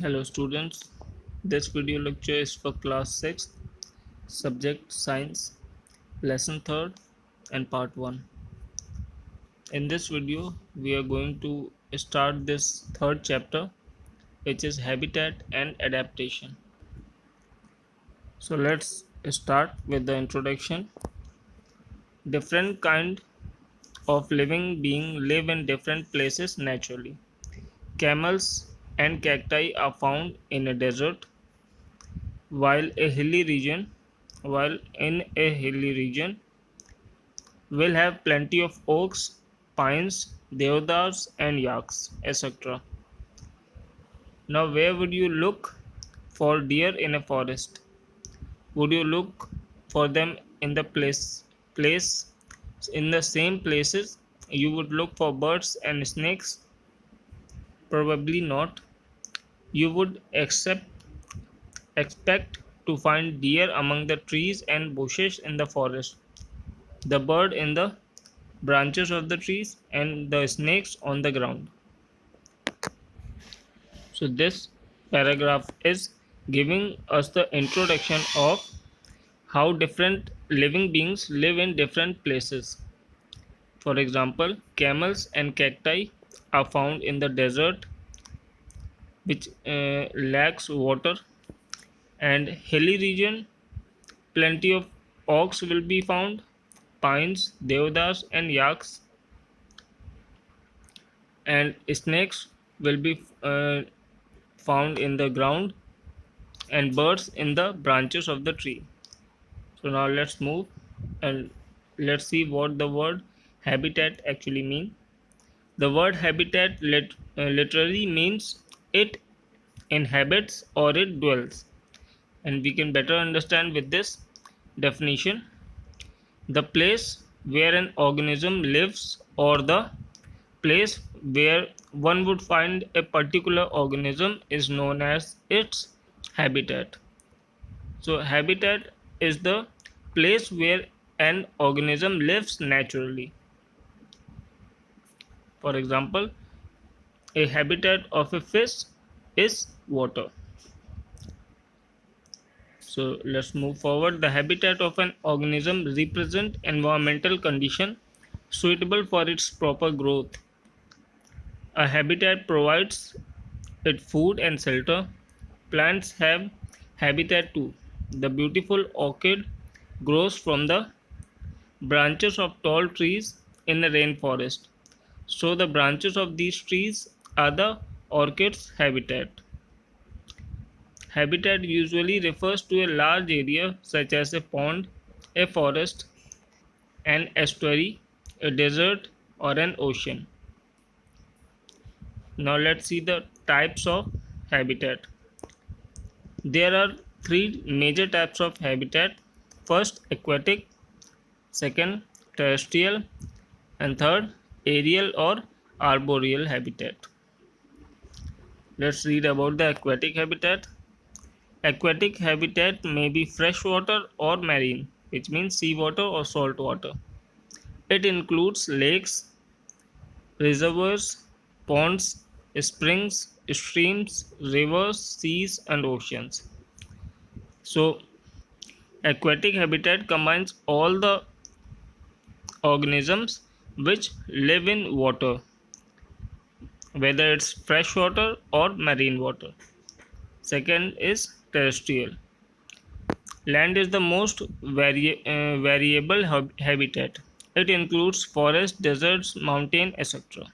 Hello students, this video lecture is for class 6th, subject science, lesson 3rd and part 1. In this video, we are going to start this third chapter, which is habitat and adaptation. So let's start with the introduction. Different kind of living being live in different places naturally. Camels and cacti are found in a desert, while a hilly region while in a hilly region will have plenty of oaks, pines, deodars and yaks, etc. Now where would you look for deer in a forest? Would you look for them in the place in the same places you would look for birds and snakes? Probably not. You would expect to find deer among the trees and bushes in the forest, the bird in the branches of the trees, and the snakes on the ground. So this paragraph is giving us the introduction of how different living beings live in different places. For example, camels and cacti are found in the desert, which lacks water, and hilly region plenty of oaks will be found, pines, deodars and yaks, and snakes will be found in the ground, and birds in the branches of the tree. So now let's move and let's see what the word habitat actually means. The word habitat literally means it inhabits or it dwells, and we can better understand with this definition: the place where an organism lives, or the place where one would find a particular organism, is known as its habitat. So habitat is the place where an organism lives naturally. For example, a habitat of a fish is water. So let's move forward. The habitat of an organism represent environmental condition suitable for its proper growth. A habitat provides it food and shelter. Plants have habitat too. The beautiful orchid grows from the branches of tall trees in a rainforest. So the branches of these trees are the orchid's habitat. Habitat usually refers to a large area such as a pond, a forest, an estuary, a desert, or an ocean. Now let's see the types of habitat. There are three major types of habitat. First, aquatic; second, terrestrial; and third, aerial or arboreal habitat. Let's read about the aquatic habitat. Aquatic habitat may be freshwater or marine, which means seawater or salt water. It includes lakes, reservoirs, ponds, springs, streams, rivers, seas, and oceans. So, aquatic habitat combines all the organisms which live in water, whether it's freshwater or marine water. Second is terrestrial. Land is the most variable habitat. It includes forests, deserts, mountains, etc.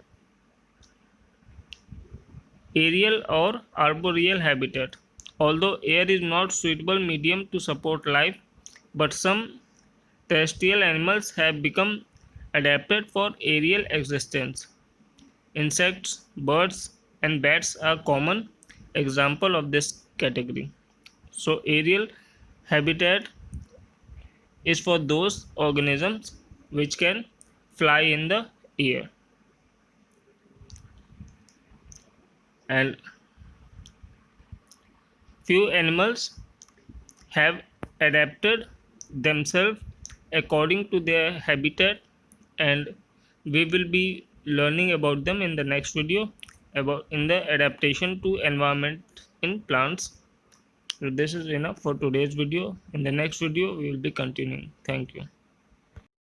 Aerial or arboreal habitat. Although air is not suitable medium to support life, but some terrestrial animals have become adapted for aerial existence. Insects, birds, and bats are common example of this category. So aerial habitat is for those organisms which can fly in the air. And few animals have adapted themselves according to their habitat, and we will be learning about them in the next video about in the adaptation to in plants. So this is enough for today's video. In the next video we will be continuing. Thank you.